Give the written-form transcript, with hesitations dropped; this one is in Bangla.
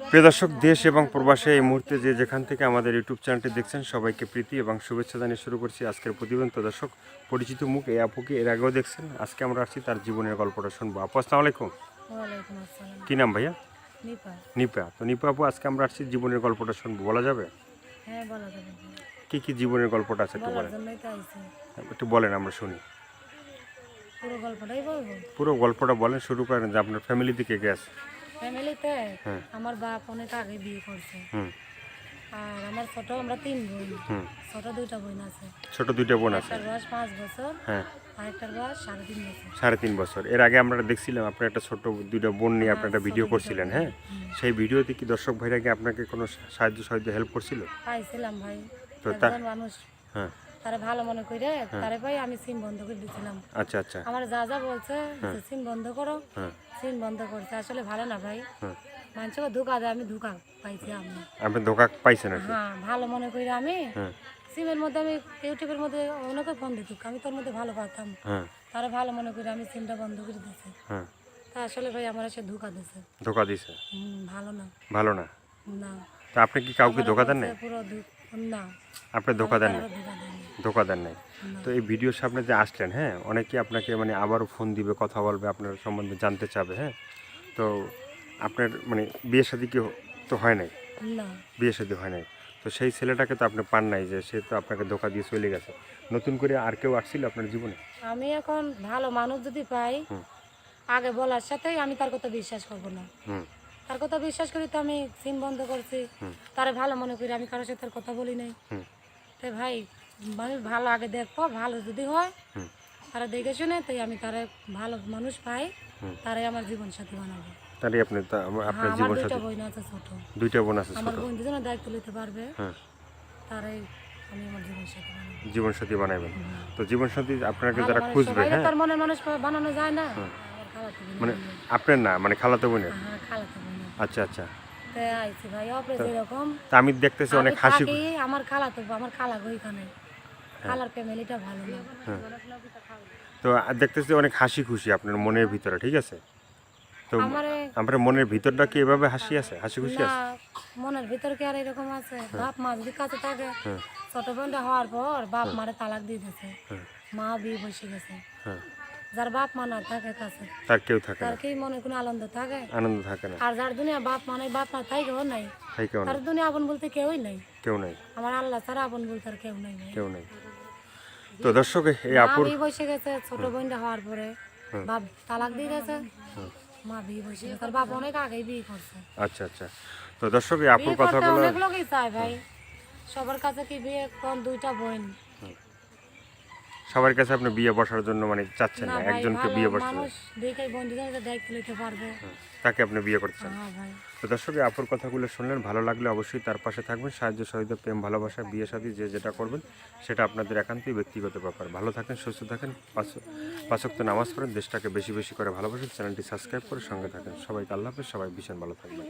প্রিয় দর্শক, দেশ এবং প্রবাসে এই মুহূর্তে যে যেখান থেকে আমাদের ইউটিউব চ্যানেলটি দেখছেন সবাইকে প্রীতি এবং শুভেচ্ছা জানিয়ে শুরু করছি আজকের প্রতিবেদন। তো দর্শক, পরিচিত মুখ এই আপুকে এর আগেও দেখছেন, আজকে আমরা আসছি তার জীবনের গল্পটা শুনবো। আপু আসসালামু আলাইকুম। ওয়ালাইকুম আসসালাম। কী নাম ভাইয়া? নিপা। নিপা। তো নিপা আপু, আজকে আমরা আসছি জীবনের গল্পটা শুনবো, বলা যাবে? হ্যাঁ, বলা যাবে। কী জীবনের গল্পটা আছে একটু বলার বলেন। জন্যই তো আইছি। একটু বলেন, আমরা শুনি। পুরো গল্পটাই বলবো। পুরো গল্পটা বলেন, শুরু করেন যে আপনার ফ্যামিলি থেকে কে আছে। ফ্যামিলিতে হ্যাঁ। আমার বাপ অনেক আগে বিয়ে করছে। হুম আর আমার ছোট, আমরা 3 বোন। হুম। ছোট 2টা বোন আছে। ছোট 2টা বোন আছে। একটার বয়স 5 বছর, হ্যাঁ। আর একটার বয়স 3.5 বছর। 3.5 বছর। এর আগে আমরা দেখছিলাম আপনার একটা ছোট 2টা বোন নিয়ে আপনি একটা ছোট ভিডিও 2টা করছিলেন। বোন। হ্যাঁ, সেই ভিডিওতে কি দর্শক ভাইরা কি আপনাকে কোনো সাহায্য হেল্প করছিল? পাইছিলাম ভাই। তো তা একজন মানুষ হ্যাঁ তারে ভালো মনে করে তারে ভাই আমি সিম বন্ধ করে দিয়েছিলাম। আচ্ছা আচ্ছা। আমার যা বলছে যে সিম বন্ধ করো, হ্যাঁ সিম বন্ধ করছে। আসলে ভালো না ভাই, হ্যাঁ। মানুষকে ধোকা দেয়, আমি ধোকা পাইছি আমি। আপনি ধোকা পাইছেন আর কি? হ্যাঁ, ভালো মনে করি আমি হ্যাঁ সিমের মধ্যে, আমি ইউটিউবের মধ্যে অনেকে ফোন দিত, আমি তোর মধ্যে ভালো পাতাম, হ্যাঁ তারা ভালো মনে করি আমি সিমটা বন্ধ করে দিয়েছি। হ্যাঁ। তা আসলে ভাই আমার সে ধোকা দিছে। ধোকা দিছে? ভালো না। ভালো না? না, তো আপনি কি কাউকে ধোকা দেন নাই? পুরো না, আপনি ধোকা দেন নাই? কারো ধোকা দেয়নি। ধোকা দেন নাই। না। তো এই ভিডিওর সামনে যে আসলেন, হ্যাঁ, অনেকে আপনাকে মানে আবারও ফোন দিবে, কথা বলবে, আপনার সম্বন্ধে জানতে চাবে। হ্যাঁ, তো আপনার মানে বিয়ে শাদী কি তো হয় নাই? না, বিয়ে শাদী হয় নাই। তো সেই ছেলেটাকে তো আপনি পান নাই, যে সে তো আপনাকে ধোকা দিয়ে চলে গেছে। নতুন করে আর কেউ আসছিল আপনার জীবনে? আমি এখন ভালো মানুষ যদি পাই, হুম আগে বলার সাথেই আমি তার কথা বিশ্বাস করব না। হুম তার কথা বিশ্বাস করি তো আমি সিম বন্ধ করছি। হুম তারে ভালো মনে করি, আমি কারোর সাথে আর কথা বলি নাই। হুম তাই ভাই, আমি ভালো আগে দেখবো, ভালো যদি হয় হুম তারা দেখে শুনে, তাই আমি তারা ভালো মানুষ পাই, হুম। তারাই আমার জীবন সাথী বানাবো। তাহলে আপনি আপনার হ্যাঁ, আমার জীবন 2টা সাথী? বোন আছে ছোট। 2টা বোন আছে আমার ছোট? বোন দুজনে দায়িত্ব নিতে পারবে, হ্যাঁ, তারাই আমি আমার জীবন সাথী বানাবো। জীবন সাথী বানাবেন। তো জীবন সাথী আপনাকে ভালো যারা মানুষ খুঁজবে, সবাই হ্যাঁ, তার মনের মানুষ বানানো যায় না। হ্যাঁ, আমার খালাতো বোন। মানে আপনার না, মানে খালাতো বোনের? হ্যাঁ, খালাতো বোন। আচ্ছা আচ্ছা। তাই আইছি ভাই, অপরে যেরকম তা আমি দেখতেছি আমি অনেক হাসি। থাকি, আমার খালাতো, আমার খালা ওইখানে, খালার ফ্যামিলিটা ভালো না। হ্যাঁ। তো দেখতেছি অনেক হাসি খুশি আপনার মনের ভিতরে, ঠিক আছে? তো আমারে আপনার মনের ভিতরটা কি এভাবে হাসি আছে, হাসি খুশি না, আছে? মনের ভিতর কি আর এরকম আছে? বাপ মা যদি কাছে থাকে, হ্যাঁ ছোট বোনটা হওয়ার পর বাপ মারে তালাক দিয়ে দিয়েছে, হ্যাঁ মা বিয়ে বসে গেছে। হ্যাঁ। যার বাপ মা না থাকে কাছে, তার কেউ থাকে তার না, কি মনে কোনো আনন্দ থাকে? আনন্দ থাকে না, আর যার দুনিয়া বাপ মানে বাপ মা তাই কেউ নাই, তাই কেউ তার নাই, দুনিয়া আপন বলতে কেউই নাই। কেউ নাই, আমার আল্লাহ ছাড়া আপন বলতে আর কেউ নাই ভাই। কেউ নাই। তো দর্শক, এই মা আপুর বিয়ে বসে গেছে ছোট বোনটা হওয়ার পরে, হুম। বাপ তালাক দিয়ে গেছে, হুম। মা বিয়ে বসে গেছে, তার বাপ অনেক আগেই বিয়ে করছে। আচ্ছা আচ্ছা। তো দর্শক, এই আপুর বিয়ে করতে কথাগুলো, অনেক লোকই চায় ভাই, সবার কাছে কি বিয়ে কোন 2টা বোন? সবার কাছে আপনি বিয়ে বসার জন্য মানে চাচ্ছেন না না, ভাই, একজনকে ভালো বিয়ে বসতে মানুষ দেখে বন্ধুদের দায়িত্ব নিতে পারবে। তাকে আপনি বিয়ে করছেন। হ্যাঁ ভাই। তো দর্শক, এই আপুর কথাগুলো শুনলেন, ভালো লাগলে অবশ্যই তার পাশে থাকবেন। সাহায্য সহযোগিতা, প্রেম ভালোবাসা, বিয়ে শাদী যে যেটা করবেন সেটা আপনাদের একান্তই ব্যক্তিগত ব্যাপার। ভালো থাকেন, সুস্থ থাকেন, পাঁচ ওয়াক্ত নামাজ পড়েন, দেশটাকে বেশি বেশি করে ভালোবাসেন, চ্যানেলটি সাবস্ক্রাইব করে সঙ্গে থাকেন। সবাইকে আল্লাহ হাফেজ, সবাই ভীষণ ভালো থাকবেন।